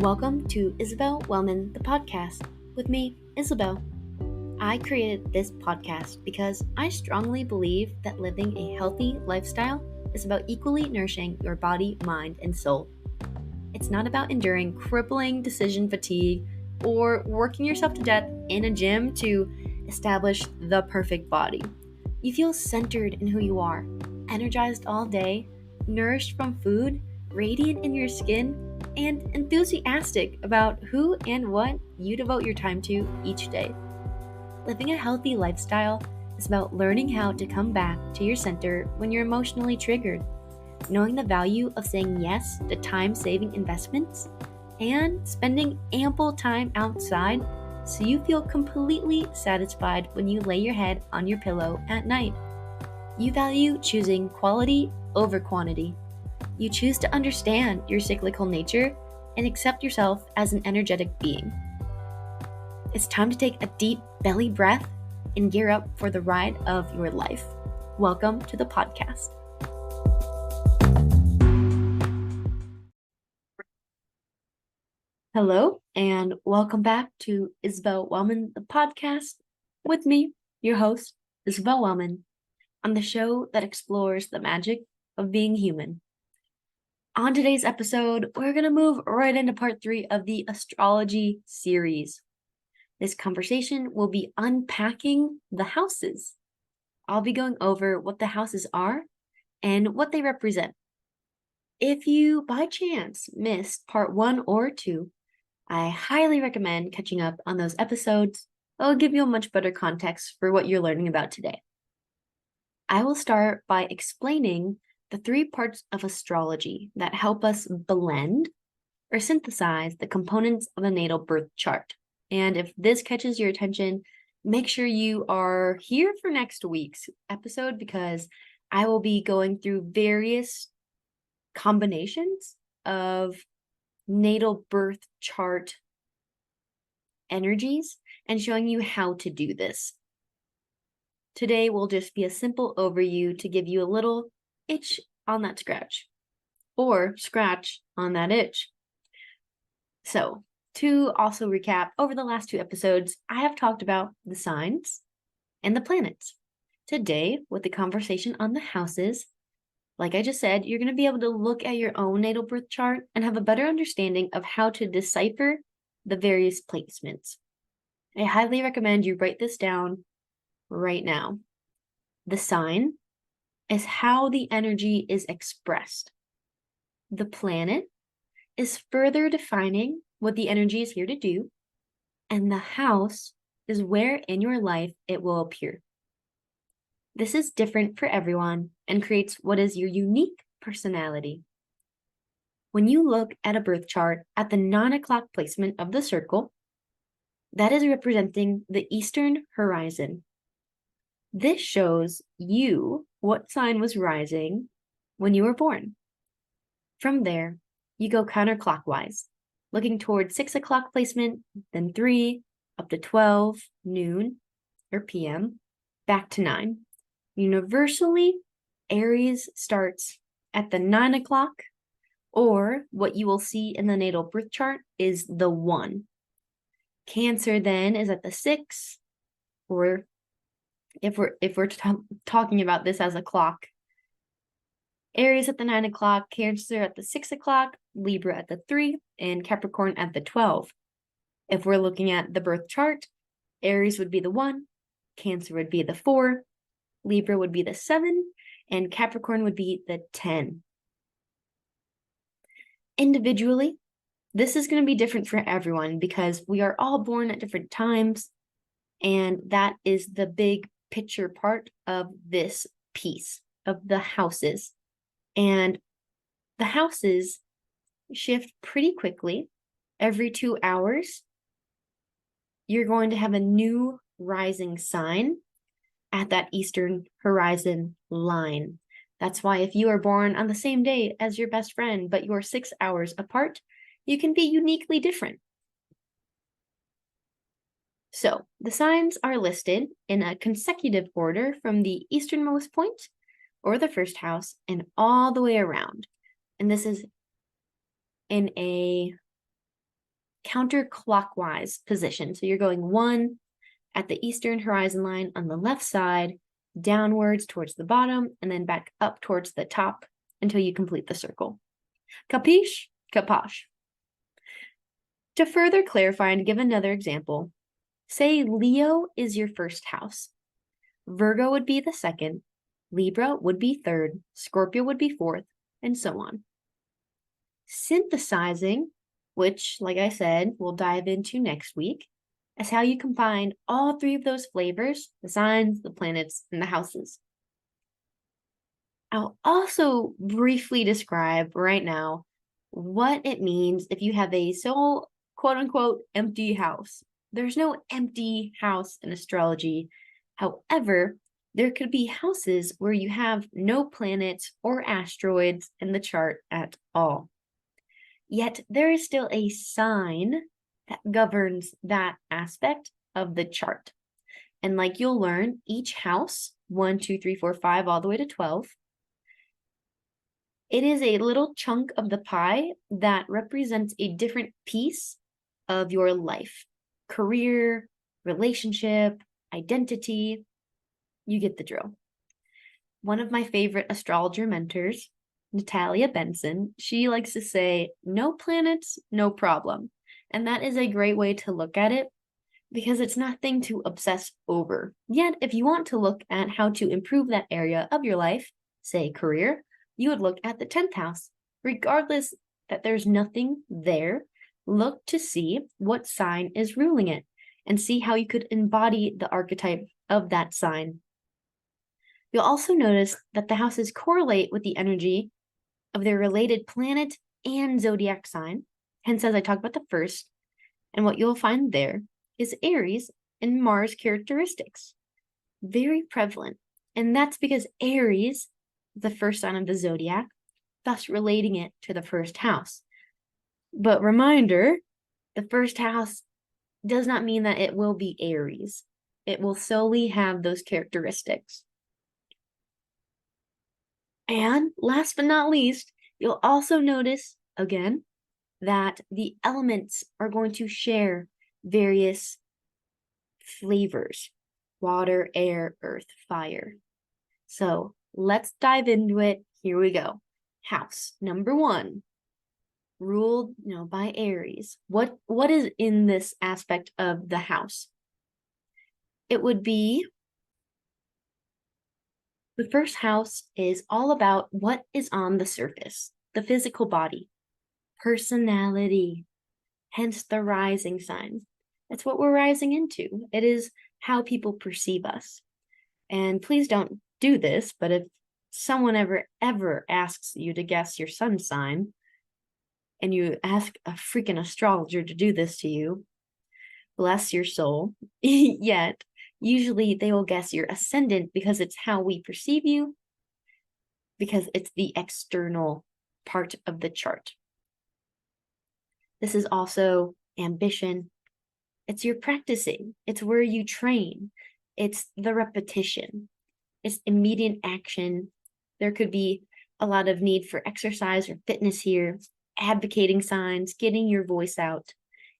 Welcome to Isabelle Wellman Podcast with me, Isabelle. I created this podcast because I strongly believe that living a healthy lifestyle is about equally nourishing your body, mind, and soul. It's not about enduring crippling decision fatigue or working yourself to death in a gym to establish the perfect body. You feel centered in who you are, energized all day, nourished from food, radiant in your skin, and enthusiastic about who and what you devote your time to each day. Living a healthy lifestyle is about learning how to come back to your center when you're emotionally triggered, knowing the value of saying yes to time-saving investments, and spending ample time outside so you feel completely satisfied when you lay your head on your pillow at night. You value choosing quality over quantity. You choose to understand your cyclical nature and accept yourself as an energetic being. It's time to take a deep belly breath and gear up for the ride of your life. Welcome to the podcast. Hello, and welcome back to Isabelle Wellman Podcast with me, your host, Isabelle Wellman, on the show that explores the magic of being human. On today's episode, we're going to move right into part 3 of the astrology series. This conversation will be unpacking the houses. I'll be going over what the houses are and what they represent. If you, by chance, missed part 1 or 2, I highly recommend catching up on those episodes. It'll give you a much better context for what you're learning about today. I will start by explaining the 3 parts of astrology that help us blend or synthesize the components of a natal birth chart. And if this catches your attention, make sure you are here for next week's episode because I will be going through various combinations of natal birth chart energies and showing you how to do this. Today will just be a simple overview to give you a little itch on that scratch or scratch on that itch. So to also recap, over the last 2 episodes, I have talked about the signs and the planets. Today, with the conversation on the houses, like I just said, you're going to be able to look at your own natal birth chart and have a better understanding of how to decipher the various placements. I highly recommend you write this down right now. The sign is how the energy is expressed. The planet is further defining what the energy is here to do, and the house is where in your life it will appear. This is different for everyone and creates what is your unique personality. When you look at a birth chart at the 9 o'clock placement of the circle, that is representing the eastern horizon. This shows you what sign was rising when you were born. From there, you go counterclockwise, looking towards 6 o'clock placement, then 3, up to 12, noon, or PM, back to 9. Universally, Aries starts at the 9 o'clock, or what you will see in the natal birth chart is the 1. Cancer then is at the 6, or if we're talking about this as a clock, Aries at the 9 o'clock, Cancer at the 6 o'clock, Libra at the 3, and Capricorn at the 12. If we're looking at the birth chart, Aries would be the 1, Cancer would be the 4, Libra would be the 7, and Capricorn would be the 10. Individually, this is going to be different for everyone because we are all born at different times, and that is the big picture part of this piece of the houses. And the houses shift pretty quickly. Every 2 hours, you're going to have a new rising sign at that eastern horizon line. That's why if you are born on the same day as your best friend, but you're 6 hours apart, you can be uniquely different. So the signs are listed in a consecutive order from the easternmost point, or the first house, and all the way around. And this is in a counterclockwise position. So you're going 1 at the eastern horizon line on the left side, downwards towards the bottom, and then back up towards the top until you complete the circle. Capiche? Capoche. To further clarify and give another example, say Leo is your first house. Virgo would be the second, Libra would be third, Scorpio would be fourth, and so on. Synthesizing, which, like I said, we'll dive into next week, is how you combine all 3 of those flavors, the signs, the planets, and the houses. I'll also briefly describe right now what it means if you have a sole, quote-unquote, empty house. There's no empty house in astrology. However, there could be houses where you have no planets or asteroids in the chart at all. Yet there is still a sign that governs that aspect of the chart. And like you'll learn, each house, 1, 2, 3, 4, 5, all the way to 12, it is a little chunk of the pie that represents a different piece of your life. Career, relationship, identity, you get the drill. One of my favorite astrologer mentors, Natalia Benson, she likes to say, no planets, no problem. And that is a great way to look at it because it's nothing to obsess over. Yet, if you want to look at how to improve that area of your life, say career, you would look at the 10th house. Regardless that there's nothing there, look to see what sign is ruling it and see how you could embody the archetype of that sign. You'll also notice that the houses correlate with the energy of their related planet and zodiac sign. Hence, as I talk about the first, and what you'll find there is Aries and Mars characteristics. Very prevalent. And that's because Aries, the first sign of the zodiac, thus relating it to the first house. But reminder, the first house does not mean that it will be Aries. It will solely have those characteristics. And last but not least, you'll also notice, again, that the elements are going to share various flavors: water, air, earth, fire. So let's dive into it. Here we go. House number 1, ruled, by Aries. What is in this aspect of the house? It would be the first house is all about what is on the surface, the physical body, personality, hence the rising sign. That's what we're rising into. It is how people perceive us. And please don't do this, but if someone ever asks you to guess your sun sign, and you ask a freaking astrologer to do this to you, bless your soul. Yet, usually they will guess your ascendant because it's how we perceive you, because it's the external part of the chart. This is also ambition. It's your practicing. It's where you train. It's the repetition. It's immediate action. There could be a lot of need for exercise or fitness here, advocating signs, getting your voice out,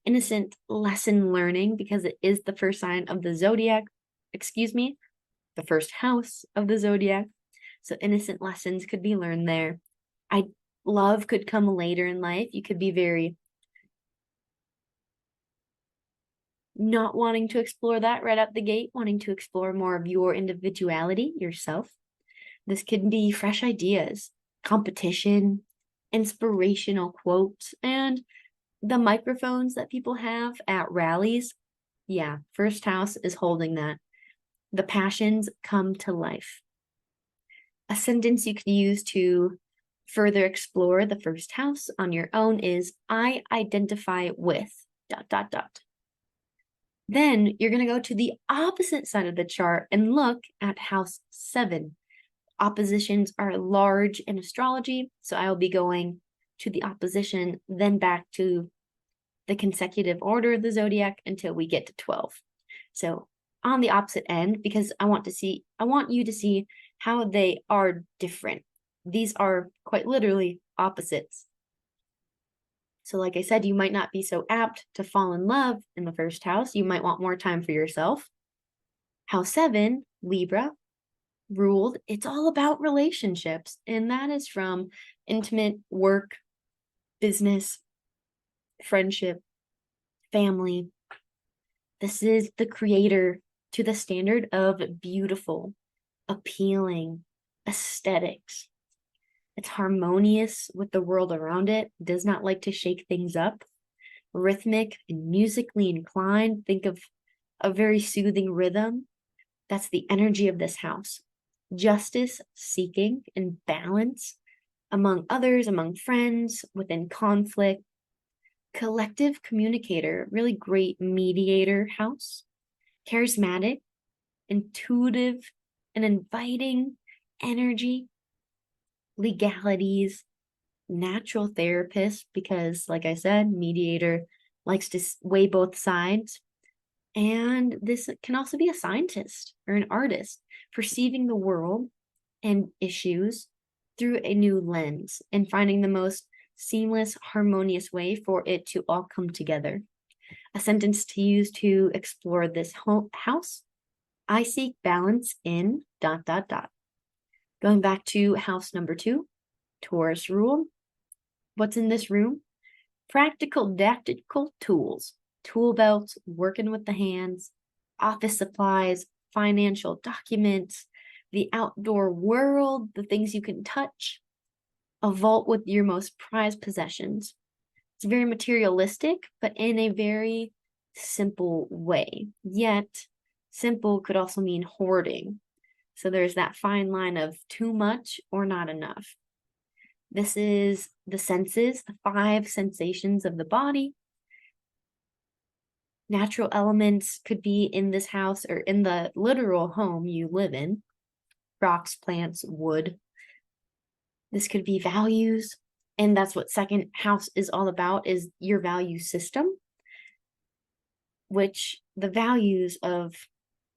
innocent lesson learning because it is the first sign of the zodiac, the first house of the zodiac. So innocent lessons could be learned there. Love could come later in life. You could be very not wanting to explore that right out the gate, wanting to explore more of your individuality, yourself. This could be fresh ideas, competition, inspirational quotes, and the microphones that people have at rallies. Yeah, first house is holding that. The passions come to life. A sentence you could use to further explore the first house on your own is, I identify with ... Then you're going to go to the opposite side of the chart and look at house 7. Oppositions are large in astrology, so I will be going to the opposition, then back to the consecutive order of the zodiac until we get to 12. So on the opposite end, because I want you to see how they are different. These are quite literally opposites. So like I said, you might not be so apt to fall in love in the first house. You might want more time for yourself. House 7, Libra, ruled, it's all about relationships. And that is from intimate work, business, friendship, family. This is the creator to the standard of beautiful, appealing, aesthetics. It's harmonious with the world around it, does not like to shake things up. Rhythmic and musically inclined. Think of a very soothing rhythm. That's the energy of this house. Justice seeking and balance among others, among friends, within conflict. Collective communicator, really great mediator house. Charismatic, intuitive, and inviting energy. Legalities, natural therapist, because like I said, mediator likes to weigh both sides. And this can also be a scientist or an artist, perceiving the world and issues through a new lens and finding the most seamless, harmonious way for it to all come together. A sentence to use to explore this house: I seek balance in ... Going back to house number 2, Taurus rule. What's in this room? Practical tactical tools, tool belts, working with the hands, office supplies, financial documents, the outdoor world, the things you can touch, a vault with your most prized possessions. It's very materialistic, but in a very simple way. Yet, simple could also mean hoarding. So there's that fine line of too much or not enough. This is the senses, the 5 sensations of the body. Natural elements could be in this house or in the literal home you live in. Rocks, plants, wood. This could be values. And that's what second house is all about, is your value system, which the values of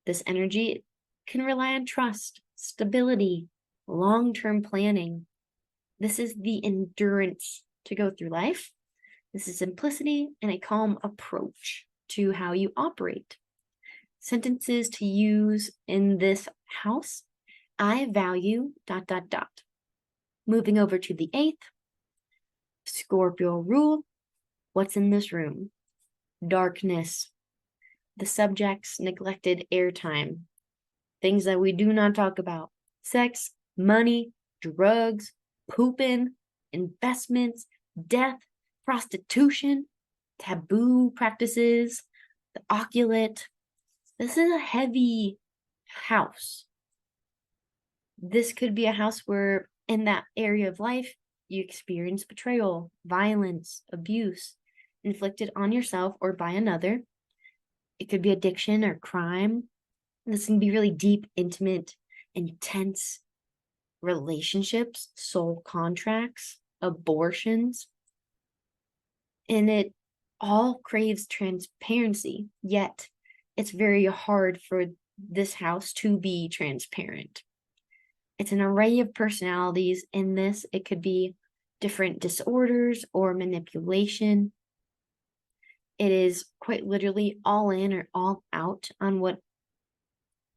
this energy can rely on trust, stability, long-term planning. This is the endurance to go through life. This is simplicity and a calm approach to how you operate. Sentences to use in this house: I value ... Moving over to the 8th, Scorpio rule. What's in this room? Darkness. The subject's neglected airtime. Things that we do not talk about: sex, money, drugs, pooping, investments, death, prostitution, taboo practices, the occult. This is a heavy house. This could be a house where in that area of life you experience betrayal, violence, abuse inflicted on yourself or by another. It could be addiction or crime. This can be really deep, intimate, intense relationships, soul contracts, abortions. And it all craves transparency, yet it's very hard for this house to be transparent. It's an array of personalities in this. It could be different disorders or manipulation. It is quite literally all in or all out on what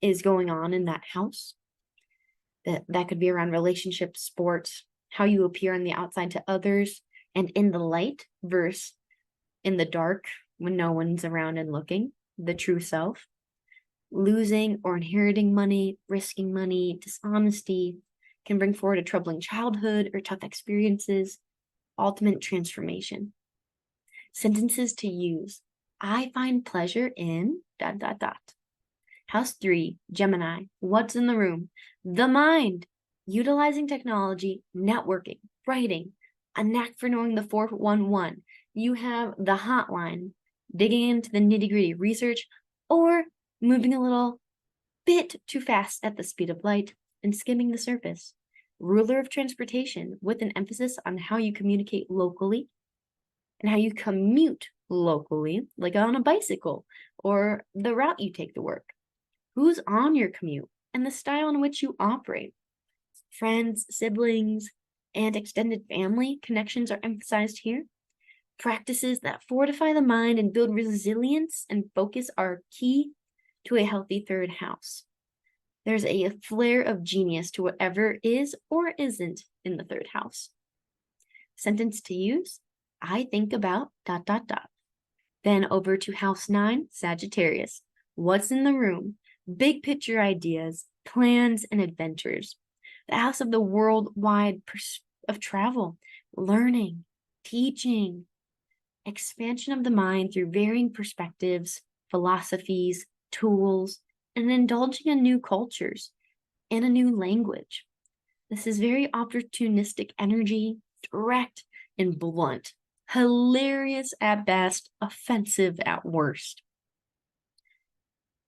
is going on in that house. That could be around relationships, sports, how you appear on the outside to others and in the light versus in the dark when no one's around and looking, the true self. Losing or inheriting money, risking money, dishonesty can bring forward a troubling childhood or tough experiences, ultimate transformation. Sentences to use: I find pleasure in ... House 3, Gemini. What's in the room? The mind. Utilizing technology, networking, writing, a knack for knowing the 411. You have the hotline, digging into the nitty-gritty research, or moving a little bit too fast at the speed of light and skimming the surface. Ruler of transportation, with an emphasis on how you communicate locally and how you commute locally, like on a bicycle or the route you take to work. Who's on your commute and the style in which you operate. Friends, siblings, and extended family connections are emphasized here. Practices that fortify the mind and build resilience and focus are key to a healthy third house. There's a flair of genius to whatever is or isn't in the third house. Sentence to use: I think about ... Then over to house 9, Sagittarius. What's in the room? Big picture ideas, plans, and adventures. The house of the worldwide of travel, learning, teaching, expansion of the mind through varying perspectives, philosophies, tools, and indulging in new cultures and a new language. This is very opportunistic energy, direct and blunt, hilarious at best, offensive at worst.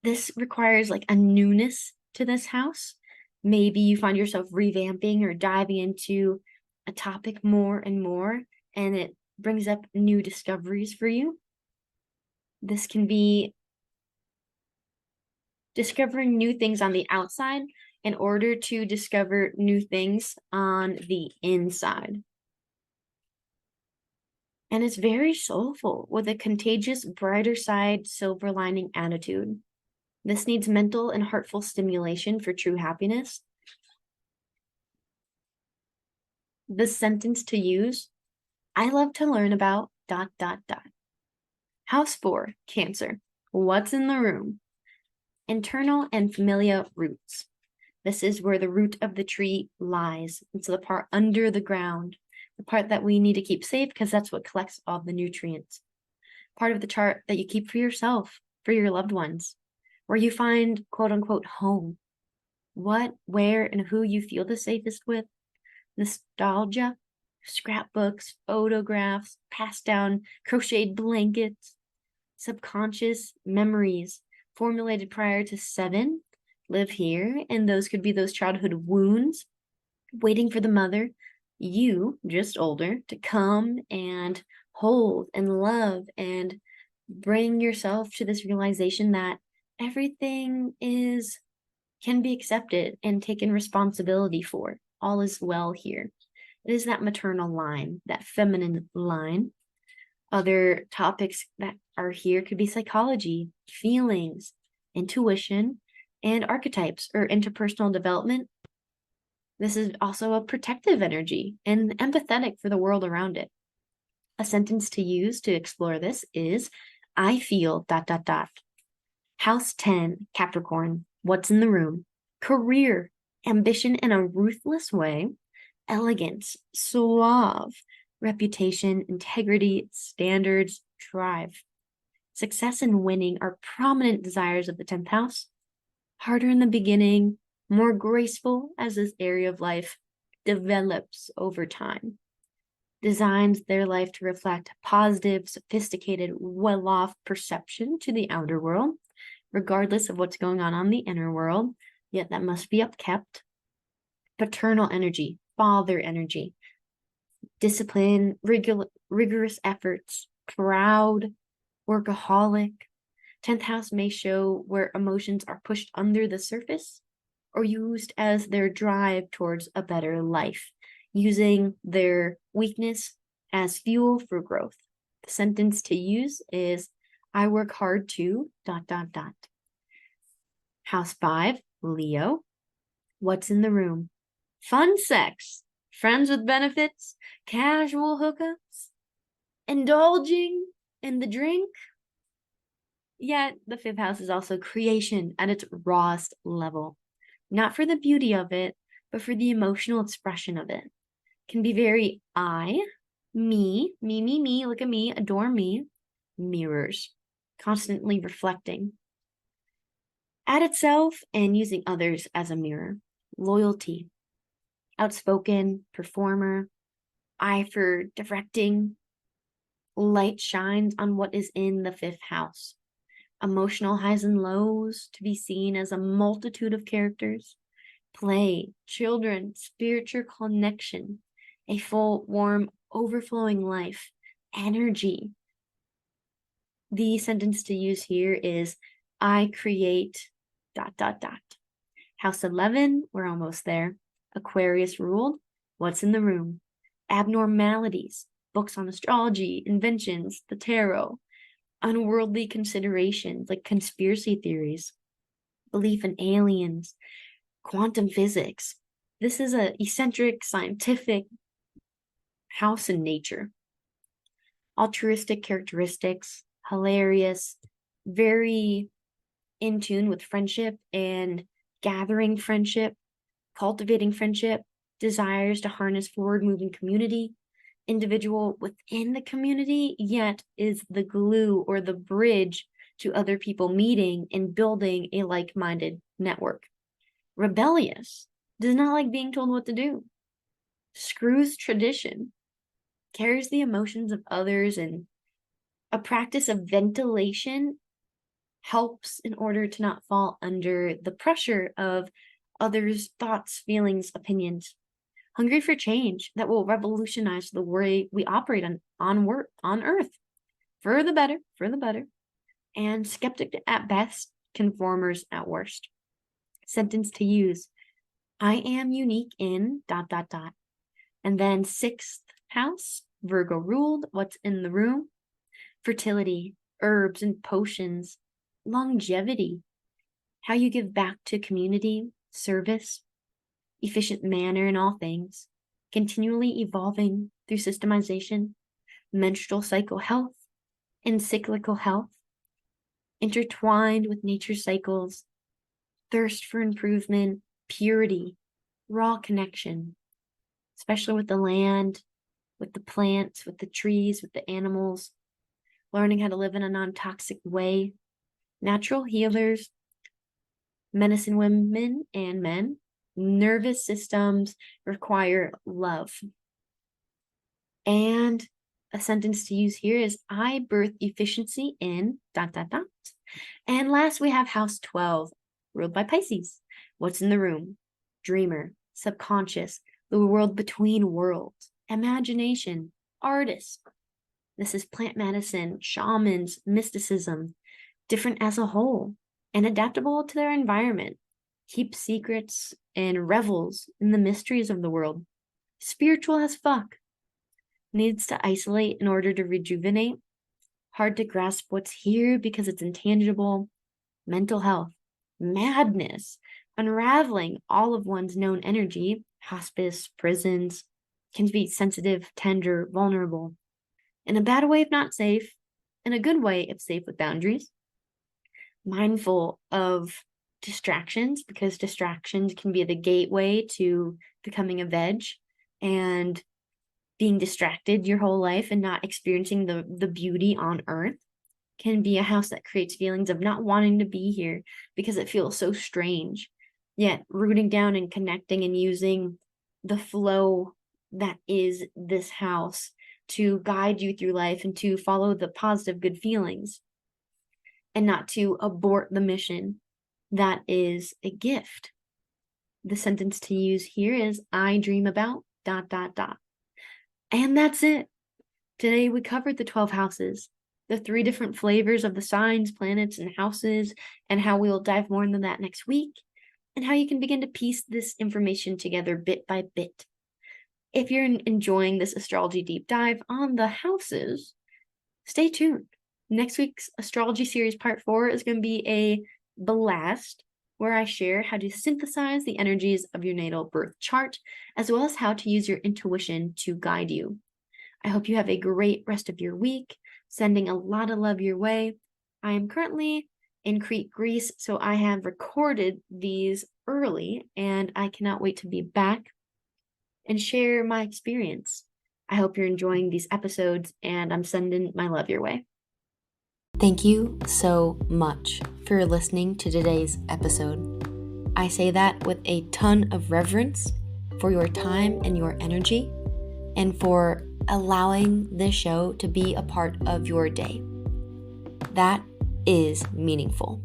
This requires like a newness to this house. Maybe you find yourself revamping or diving into a topic more and more, and it brings up new discoveries for you. This can be discovering new things on the outside in order to discover new things on the inside. And it's very soulful with a contagious, brighter side, silver lining attitude. This needs mental and heartful stimulation for true happiness. The sentence to use: I love to learn about ... House 4, Cancer. What's in the room? Internal and familiar roots. This is where the root of the tree lies. It's the part under the ground, the part that we need to keep safe because that's what collects all the nutrients. Part of the chart that you keep for yourself, for your loved ones, where you find quote unquote home. What, where, and who you feel the safest with. Nostalgia, scrapbooks, photographs, passed down crocheted blankets, subconscious memories formulated prior to 7 live here, and those could be those childhood wounds waiting for the mother, you, just older, to come and hold and love and bring yourself to this realization that everything can be accepted and taken responsibility for. All is well here. It is that maternal line, that feminine line. Other topics that are here could be psychology, feelings, intuition, and archetypes or interpersonal development. This is also a protective energy and empathetic for the world around it. A sentence to use to explore this is, I feel ... House 10, Capricorn. What's in the room? Career, ambition in a ruthless way, elegance, suave, reputation, integrity, standards, drive. Success and winning are prominent desires of the 10th house. Harder in the beginning, more graceful as this area of life develops over time. Designs their life to reflect positive, sophisticated, well-off perception to the outer world, regardless of what's going on the inner world, yet that must be upkept. Paternal energy, father energy, discipline, rigorous efforts, proud, workaholic. 10th house may show where emotions are pushed under the surface or used as their drive towards a better life, using their weakness as fuel for growth. The sentence to use is, I work hard to ... House 5, Leo. What's in the room? Fun sex, friends with benefits, casual hookups, indulging in the drink. Yet the 5th house is also creation at its rawest level. Not for the beauty of it, but for the emotional expression of it. Can be very me, look at me, adore me, mirrors, constantly reflecting at itself and using others as a mirror. Loyalty, outspoken, performer, eye for directing, light shines on what is in the 5th house. Emotional highs and lows to be seen as a multitude of characters. Play, children, spiritual connection, a full, warm, overflowing life, energy. The sentence to use here is, I create ... House 11, we're almost there. Aquarius ruled. What's in the room? Abnormalities, books on astrology, inventions, the tarot, unworldly considerations like conspiracy theories, belief in aliens, quantum physics. This is an eccentric, scientific house in nature. Altruistic characteristics, hilarious, very in tune with friendship and gathering friendship, cultivating friendship, desires to harness forward-moving community, individual within the community, yet is the glue or the bridge to other people meeting and building a like-minded network. Rebellious, does not like being told what to do. Screws tradition, carries the emotions of others, and a practice of ventilation helps in order to not fall under the pressure of others' thoughts, feelings, opinions. Hungry for change that will revolutionize the way we operate on Earth. For the better. And skeptic at best, conformers at worst. Sentence to use. I am unique in ... And then 6th house, Virgo ruled, what's in the room? Fertility, herbs and potions, longevity, how you give back to community, service, efficient manner in all things, continually evolving through systemization, menstrual cycle health, encyclical health, intertwined with nature's cycles, thirst for improvement, purity, raw connection, especially with the land, with the plants, with the trees, with the animals, learning how to live in a non-toxic way, natural healers, medicine women and men, nervous systems require love. And a sentence to use here is I birth efficiency in ... And last we have house 12, ruled by Pisces. What's in the room? Dreamer, subconscious, the world between worlds, imagination, artist. This is plant medicine, shamans, mysticism, different as a whole, and adaptable to their environment. Keep secrets and revels in the mysteries of the world. Spiritual as fuck. Needs to isolate in order to rejuvenate. Hard to grasp what's here because it's intangible. Mental health. Madness. Unraveling all of one's known energy. Hospice, prisons. Can be sensitive, tender, vulnerable. In a bad way if not safe. In a good way if safe with boundaries. Mindful of distractions, because distractions can be the gateway to becoming a veg and being distracted your whole life and not experiencing the beauty on Earth can be a house that creates feelings of not wanting to be here because it feels so strange. Yet rooting down and connecting and using the flow that is this house to guide you through life and to follow the positive good feelings and not to abort the mission that is a gift. The sentence to use here is I dream about ... And that's it. Today we covered the 12 houses, the 3 different flavors of the signs, planets, and houses, and how we will dive more into that next week, and how you can begin to piece this information together bit by bit. If you're enjoying this astrology deep dive on the houses, stay tuned. Next week's astrology series part 4 is going to be a blast where I share how to synthesize the energies of your natal birth chart, as well as how to use your intuition to guide you. I hope you have a great rest of your week, sending a lot of love your way. I am currently in Crete, Greece, so I have recorded these early, and I cannot wait to be back and share my experience. I hope you're enjoying these episodes, and I'm sending my love your way. Thank you so much for listening to today's episode. I say that with a ton of reverence for your time and your energy, and for allowing this show to be a part of your day. That is meaningful.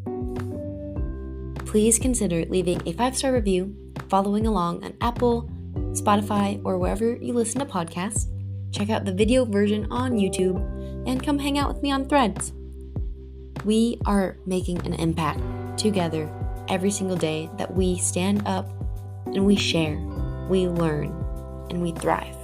Please consider leaving a 5-star review, following along on Apple, Spotify, or wherever you listen to podcasts. Check out the video version on YouTube, and come hang out with me on Threads. We are making an impact together every single day that we stand up and we share, we learn, and we thrive.